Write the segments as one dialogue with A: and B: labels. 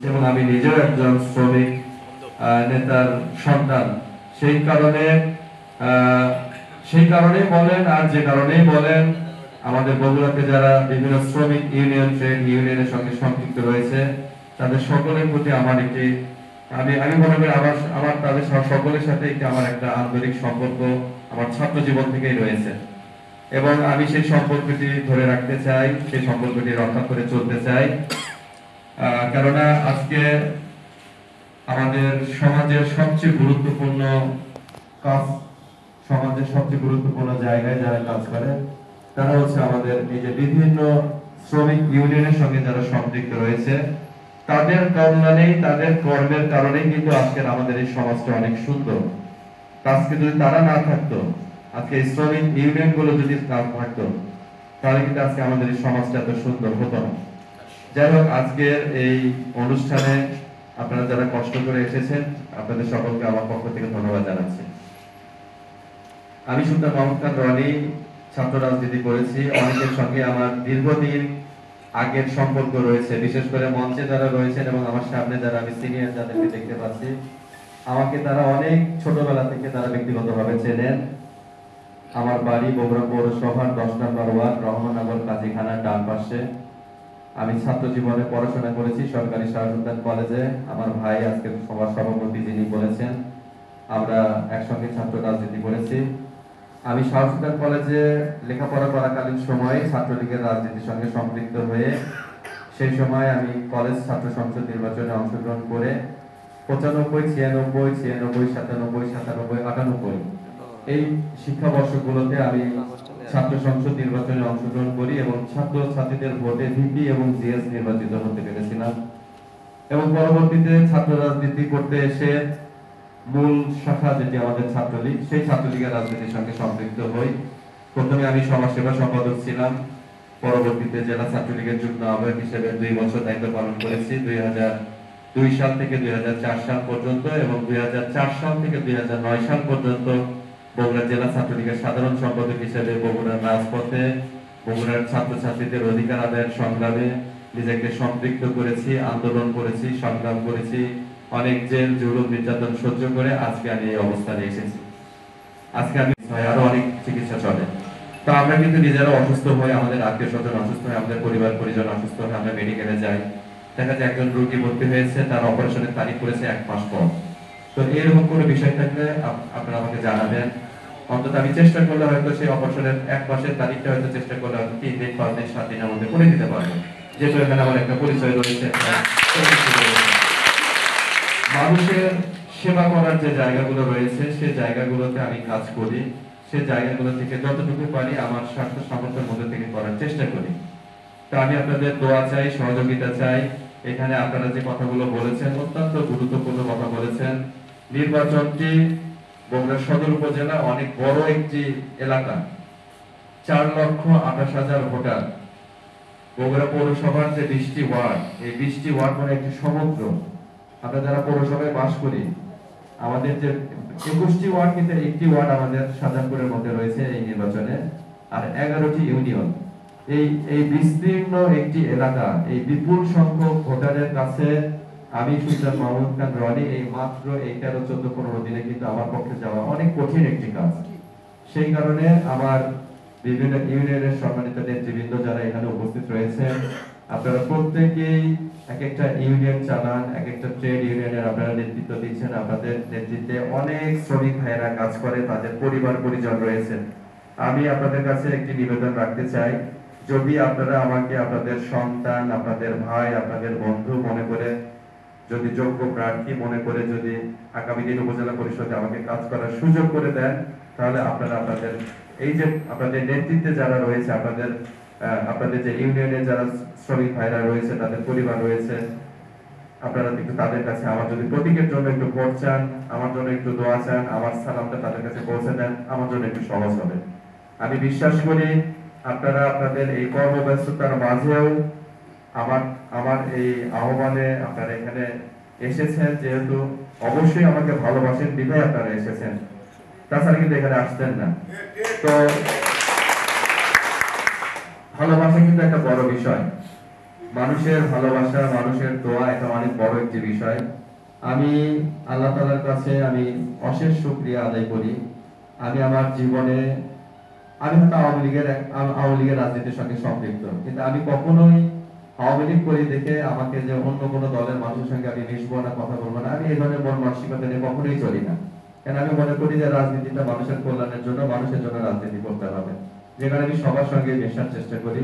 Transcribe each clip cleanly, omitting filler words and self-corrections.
A: এবং আমি নিজেও একজন শ্রমিক নেতার সন্তান। সেই কারণে বলেন আর যে কারণেই বলেন, আমাদের বগুড়াতে যারা বিভিন্ন শ্রমিক ইউনিয়ন, ট্রেড ইউনিয়নের সঙ্গে সম্পৃক্ত রয়েছে, তাদের সকলের প্রতি আমার একটি আমি মনে করি আমার তাদের সকলের সাথে আমার একটা আন্তরিক সম্পর্ক আমার ছাত্র জীবন থেকেই রয়েছে, এবং আমি সেই সম্পর্কটি ধরে রাখতে চাই, সেই সম্পর্কটি রক্ষা করে চলতে চাই। কেননা আজকে আমাদের সমাজের সবচেয়ে গুরুত্বপূর্ণ কাজ, সমাজের সবচেয়ে গুরুত্বপূর্ণ জায়গায় যারা কাজ করে তারা হচ্ছে আমাদের এই যে বিভিন্ন শ্রমিক ইউনিয়নের সঙ্গে যারা সম্পৃক্ত রয়েছে, তাদের কল্যাণেই, তাদের কর্মের কারণেই কিন্তু আজকের আমাদের এই সমাজটা অনেক সুন্দর। আজকে যদি তারা না থাকতো, আজকে শ্রমিক ইউনিয়ন গুলো যদি না থাকতো, তাহলে কিন্তু আজকে আমাদের এই সমাজটা এত সুন্দর হতো না। যাই হোক, আজকের এই অনুষ্ঠানে আপনারা যারা কষ্ট করে এসেছেন, আপনাদের সকলকে আমার পক্ষ থেকে ধন্যবাদ জানাচ্ছি। আমি সুলতান মাহমুদ খান রনি ছাত্র রাজনীতি করেছি। অনেকের সঙ্গে আমার দীর্ঘদিন আগের সম্পর্ক রয়েছে, বিশেষ করে মঞ্চে যারা রয়েছেন এবং আমার সামনে যারা আমি সিনিয়র যাদেরকে দেখতে পাচ্ছি, আমাকে তারা অনেক ছোটবেলা থেকে তারা ব্যক্তিগতভাবে চেনেন। আমার বাড়ি বগুড়া পৌরসভার 10 নম্বর ওয়ার্ড, রহমাননগর কাজীখানার ডান পাশে। আমি ছাত্র জীবনে পড়াশোনা করেছি সরকারি শাহসুলতান কলেজে। আমার ভাই আজকে সভা সভাপতি যিনি বলেছেন, আমরা একসঙ্গে ছাত্র রাজনীতি করেছি। আমি শাহসুলতান কলেজে লেখাপড়া করাকালীন সময়ে ছাত্রলীগের রাজনীতির সঙ্গে সম্পৃক্ত হয়ে সেই সময় আমি কলেজ ছাত্র সংসদ নির্বাচনে অংশগ্রহণ করে 95, 96, 96, 97, 97, 98 এই শিক্ষাবর্ষগুলোতে আমি ছাত্র সংসদ নির্বাচনে অংশগ্রহণ করি এবং ছাত্র ছাত্রীদের ভোটে ভিপি এবং জিএস নির্বাচিত হতে পেরেছিলাম। এবং পরবর্তীতে ছাত্র রাজনীতি করতে এসে মূল শাখা যেটি আমাদের ছাত্রলীগ, সেই ছাত্রলীগের রাজনীতির সঙ্গে সম্পৃক্ত হই। প্রথমে আমি সমাজসেবা সম্পাদক ছিলাম, পরবর্তীতে জেলা ছাত্রলীগের যুগ্ম আহ্বায়ক হিসেবে 2 বছর দায়িত্ব পালন করেছি, 2002 সাল থেকে 2004 সাল পর্যন্ত, এবং 2004 সাল থেকে 2009 সাল পর্যন্ত বগুড়া জেলা ছাত্রলীগের সাধারণ সম্পাদক হিসেবে বগুড়ার রাজপথে বগুড়ার ছাত্রছাত্রীদের অধিকার আদায়ের সংগ্রামে নিজেকে সম্পৃক্ত করেছি, আন্দোলন করেছি, সংগ্রাম করেছি। অনেক জেল জুলুম নির্যাতন সহ্য করে আজকে আমি এই অবস্থানে এসেছি। আজকে আমি আরো অনেক চিকিৎসা চলে, তো আমরা কিন্তু নিজেরা অসুস্থ হয়ে, আমাদের আত্মীয় স্বজন অসুস্থ হয়ে, আমাদের পরিবার পরিজন অসুস্থ হয়ে আমরা মেডিকেলে যাই। দেখা যায় একজন রোগী ভর্তি হয়েছে, তার অপারেশনের তারিখ করেছে 1 মাস পর। তো এরকম কোনো বিষয় থাকলে আপনারা আমাকে জানাবেন। অন্তত আমি চেষ্টা করলে হয়তো সেই অপারেশনের 1 মাসের তারিখটা হয়তো চেষ্টা করলে হয়তো 3 দিন, 5 দিন, 7 দিনের মধ্যে করে দিতে পারবো, যেহেতু এখানে আমার একটা পরিচয় রয়েছে। মানুষের সেবা করার যে জায়গাগুলো রয়েছে, সেই জায়গাগুলোতে আমি কাজ করি, সেই জায়গাগুলো থেকে যতটুকু পারি আমার স্বার্থ সামর্থ্যের মধ্যে থেকে করার চেষ্টা করি। তো আমি আপনাদের দোয়া চাই, সহযোগিতা চাই। এখানে আপনারা যে কথাগুলো বলেছেন, অত্যন্ত গুরুত্বপূর্ণ কথা বলেছেন। নির্বাচনটি বগুড়া সদর উপজেলা অনেক বড় একটি এলাকা, 4,28,000 ভোটার। বগুড়া পৌরসভার যে 20টি ওয়ার্ড, এই 20টি ওয়ার্ড মানে একটি সমুদ্র। আমরা যারা পৌরসভায় বাস করি, আমাদের যে 21টি ওয়ার্ড, কিন্তু একটি ওয়ার্ড আমাদের শাহজাহানপুরের মধ্যে রয়েছে এই নির্বাচনে, আর 11টি ইউনিয়ন। এই বিস্তীর্ণ একটি এলাকা, এই বিপুল সংখ্যক ভোটারের কাছে আমি সুলতান মাহমুদ খান রনি এই মাত্র 13, 14, 15 দিনে কিন্তু আমার পক্ষে যাওয়া অনেক কঠিন একটি কাজ। সেই কারণে আমার বিভিন্ন ইউনিয়নের সম্মানিত নেতৃবৃন্দ যারা এখানে উপস্থিত রয়েছেন, আপনারা প্রত্যেকেই এক একটা ইউনিয়ন চালান, এক একটা ট্রেড ইউনিয়নের আপনারা নেতৃত্ব দিচ্ছেন। আপনাদের নেতৃত্বে অনেক শ্রমিক ভাইয়েরা কাজ করে, তাদের পরিবার পরিজন রয়েছে। আমি আপনাদের কাছে একটি নিবেদন রাখতে চাই, যদি আপনারা আমাকে আপনাদের সন্তান, আপনাদের ভাই, আপনাদের বন্ধু মনে করে, যদি যোগ্য প্রার্থী মনে করে, যদি আগামী দিন উপজেলা পরিষদে আমাকে কাজ করার সুযোগ করে দেন, তাহলে আপনারা আপনাদের এই যে আপনাদের নেতৃত্বে যারা রয়েছে, আপনাদের যে ইউনিয়নে যারা শ্রমিক ভাইরা রয়েছে, তাদের পরিবার রয়েছে, আপনারা একটু তাদের কাছে আমার যদি প্রতীকের জন্য একটু ভোট চান, আমার জন্য একটু দোয়া চান, আমার সালামটা তাদের কাছে পৌঁছে দেন, আমার জন্য একটু সহজ হবে। আমি বিশ্বাস করি আপনারা আপনাদের এই কর্মব্যস্ততার মাঝেও আমার এই আহ্বানে আপনারা এখানে এসেছেন, যেহেতু অবশ্যই আমাকে ভালোবাসেন বিধায় আপনারা এসেছেন, তাছাড়া কিন্তু এখানে আসতেন না। তো ভালোবাসা কিন্তু একটা বড় বিষয়। মানুষের ভালোবাসা, মানুষের দোয়া এটা অনেক বড় একটি বিষয়। আমি আল্লাহ তাআলার কাছে আমি অশেষ শুকরিয়া আদায় করি। আমি আমার জীবনে আমি হয়তো আওয়ামী লীগের রাজনীতির সঙ্গে সম্পৃক্ত, কিন্তু আমি কখনোই আওয়ামী লীগ করি দেখে আমাকে যে অন্য কোনো দলের মানুষের সঙ্গে আমি মিশবো না, কথা বলবো না, আমি এই ধরনের মন মানসিকতা নিয়ে কখনোই চলি না। কেন আমি মনে করি যে রাজনীতিটা মানুষের কল্যাণের জন্য, মানুষের জন্য রাজনীতি করতে হবে। যেখানে আমি সবার সঙ্গে মেশার চেষ্টা করি,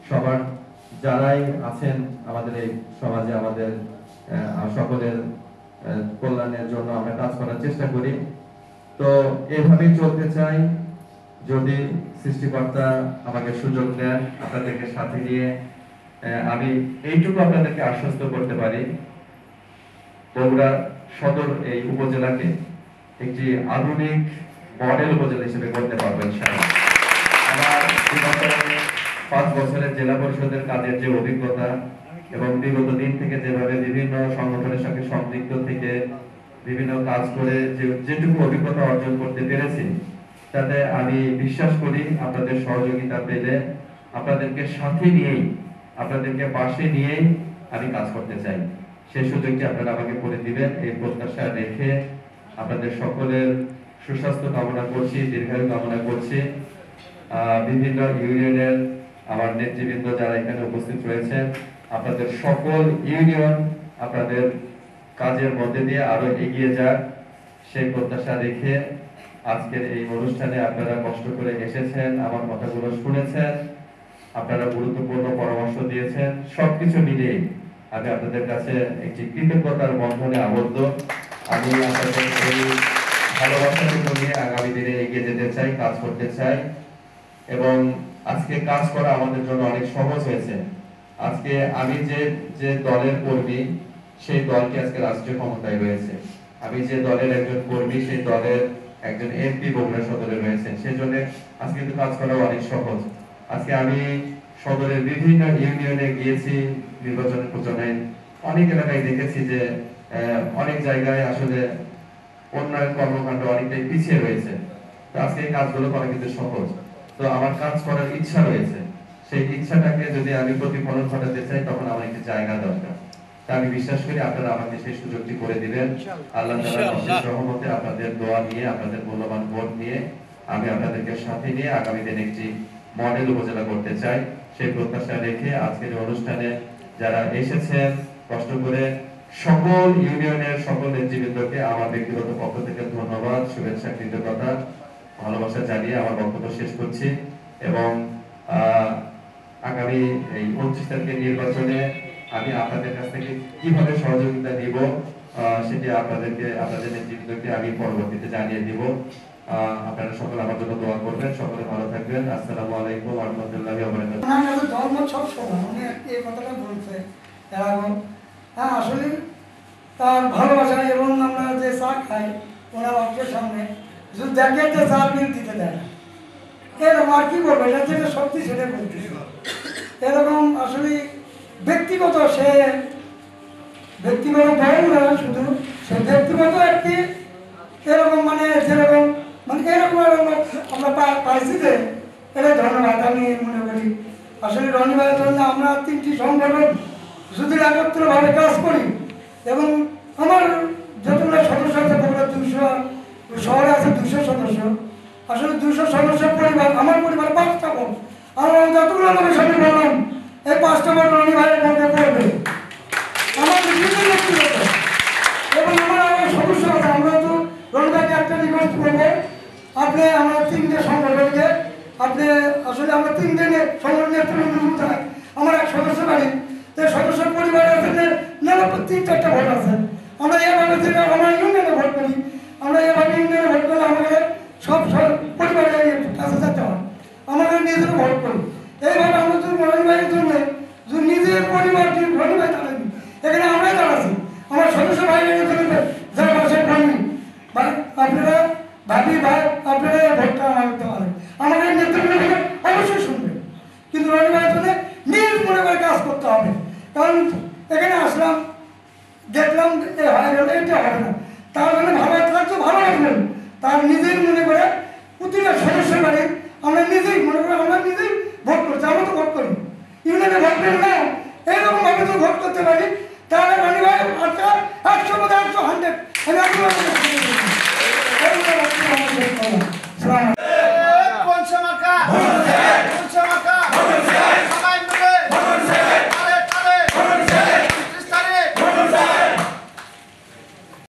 A: সবার যারাই আছেন আমাদের এই সমাজে, আমাদের সকলের কল্যাণের জন্য আমরা কাজ করার চেষ্টা করি। তো এভাবেই চলতে চাই। যদি সৃষ্টিকর্তা আমাকে সুযোগ দেন আপনাদেরকে সাথে নিয়ে, আমি এইটুকু আপনাদেরকে আশ্বস্ত করতে পারি, বগুড়া সদর এই উপজেলাকে একটি আধুনিক মডেল উপজেলা হিসেবে করতে পারবো ইনশাআল্লাহ। আমার বিগত 5 বছরের জেলা পরিষদের কাজের যে অভিজ্ঞতা এবং বিগত দিন থেকে যেভাবে বিভিন্ন সংগঠনের সঙ্গে সম্পৃক্ত থেকে বিভিন্ন কাজ করে যেটুকু অভিজ্ঞতা অর্জন করতে পেরেছি, তাতে আমি বিশ্বাস করি আপনাদের সহযোগিতা পেলে, আপনাদেরকে সাথে নিয়েই, আপনাদেরকে পাশে নিয়েই আমি কাজ করতে চাই। সেই সুযোগটি আপনারা আমাকে করে দিবেন এই প্রত্যাশা রেখে আপনাদের সকলের সুস্বাস্থ্য কামনা করছি, দীর্ঘায়ু কামনা করছি। বিভিন্ন ইউনিয়নের আমার নেতৃবৃন্দ যারা এখানে উপস্থিত রয়েছেন, আপনাদের সকল ইউনিয়ন আপনাদের কাজের মধ্যে দিয়ে আরো এগিয়ে যাক সেই প্রত্যাশা রেখে আজকের এই অনুষ্ঠানে আপনারা কষ্ট করে এসেছেন, আমার কথাগুলো শুনেছেন, আপনারা গুরুত্বপূর্ণ পরামর্শ দিয়েছেন, সবকিছু মিলিয়ে আমি আপনাদের কাছে একটি কৃতজ্ঞতার বন্ধনে আবদ্ধ। আমি আপনাদের এই ভালোবাসাটুকু নিয়ে আগামী দিনে এগিয়ে যেতে চাই, কাজ করতে চাই। এবং আজকে কাজ করা আমাদের জন্য অনেক সহজ হয়েছে। আজকে আমি যে দলের কর্মী, সেই দলটি আজকে রাষ্ট্রীয় ক্ষমতায় রয়েছে। আমি যে দলের একজন কর্মী, সেই দলের একজন এমপি বগুড়া সদরে রয়েছেন, সেই জন্য আজকে কিন্তু কাজ করা অনেক সহজ। আজকে আমি সদরের বিভিন্ন ইউনিয়নে গিয়েছি, নির্বাচনের প্রচারে অনেক এলাকায় দেখেছি যে অনেক জায়গায় আসলে উন্নয়ন কর্মকাণ্ড অনেকটাই পিছিয়ে রয়েছে। তো আজকে এই কাজগুলো করা কিন্তু সহজ। তো আমার কাজ করার ইচ্ছা রয়েছে, সেই ইচ্ছাটাকে যদি আমি প্রতিফলন ঘটাতে চাই, তখন আমার একটি জায়গা দরকার। তা আমি বিশ্বাস করি আপনারা আমাকে সেই সুযোগটি করে দিবেন। আল্লাহ তাআলার অশেষ রহমতে আপনাদের দোয়া নিয়ে, আপনাদের মূল্যবান ভোট নিয়ে আমি আপনাদেরকে সাথে নিয়ে আগামী দিনে একটি মডেল উপজেলা করতে চাই। সেই প্রত্যাশা রেখে আজকের অনুষ্ঠানে যারা এসেছেন কষ্ট করে, সকল ইউনিয়নের সকল নেতৃবৃন্দকে আমার ব্যক্তিগত পক্ষ থেকে ধন্যবাদ, শুভেচ্ছা, কৃতজ্ঞতা, ভালোবাসা জানিয়ে আমার বক্তব্য শেষ করছি। এবং আগামী এই 29 তারিখের নির্বাচনে আমি আপনাদের কাছ থেকে কিভাবে সহযোগিতা নিব সেটি আপনাদের নেতৃবৃন্দকে আমি পরবর্তীতে জানিয়ে দিব। আপনারা সকলে আমার জন্য দোয়া করবেন। সকলে ভালো থাকবেন। আসসালামু আলাইকুম ওয়া রাহমাতুল্লাহি ওয়া বারাকাতুহু।
B: আমাদের ধর্ম সব সমান, উনি এই কথাটা বলছে। এবং হ্যাঁ, আসলে তার ভালোবাসা এবং আমরা যে চা খাই ওনার অফিসের সামনে, শুধু দেখে যে চা বিল দিতে দেয় না, এরকম আর কি করবে, এটা যেটা সত্যি সেটা বলতে। এরকম আসলে ব্যক্তিগত সে ব্যক্তিগত বউ না, শুধু সে ব্যক্তিগত একটি এরকম মানে যেরকম মানে এরকম আমরা পাইছি যে এটা ধন্যবাদ আমি মনে করি। আসলে রনি ভাইয়ের জন্য আমরা 3টি সংগঠন যদি একত্রভাবে কাজ করি এবং আমার যতগুলো সদস্য আছে বগুড়া 200, শহরে আছে 200 সদস্য, আসলে 200 সদস্য পরিবার, আমার পরিবার 5টা বোন, আমরা যতগুলো লোকের সামনে বললাম এই 5টা বোন রনি ভাইয়ের মধ্যে পড়বে। আমার ব্যক্তিগত এবং আমার সদস্য আছে, আমরা তো রনি ভাইকে একটা রিকোয়েস্ট করবো, আপনি আমরা 3টে সংগঠনকে আপনি আসলে আমরা 3 সংগঠনের আমার এক সদস্য বাড়ি, তো সদস্য পরিবারের জন্য 3-4টা ভোট আছে। আমরা এভাবে যেটা আমরা ইউনিয়নে ভোট করি, আমরা এভাবে ইউনিয়নে ভোট করলে আমাদের সব পরিবারের কাছে যেতে হয়, আমাদের নিজের ভোট করি। এইভাবে আমরা যদি রনি ভাইয়ের জন্য যদি নিজের পরিবারকে রনি ভাই দাঁড়াবি, এখানে আমরাই দাঁড়াচ্ছি, আমার সদস্য ভাইয়ের জন্য যারা বাসায় কর্মী আপনারা ভাবি ভাই আপনারা ভোটটা আমার দিতে পারেন, আমাদের নেতৃত্ব অবশ্যই শুনবে, কিন্তু রনি ভাইয়ের জন্য নিজ মনে করে কাজ করতে হবে। কারণ এখানে আসলাম দেখলাম হয়ে গেল, এটা হবে না, তার জন্য ভালো থাকতো ভালো লাগবেন, তার নিজেই মনে করে প্রতিটা সদস্য বাড়ি আমরা নিজেই মনে করি আমরা নিজেই ভোট করছি, আমরা তো ভোট করি ইউনিয়নে ভোট করি না, এইরকম ভাবে তো ভোট করতে পারি, তাহলে রনি ভাই 100 মধ্যে 100 100 আমি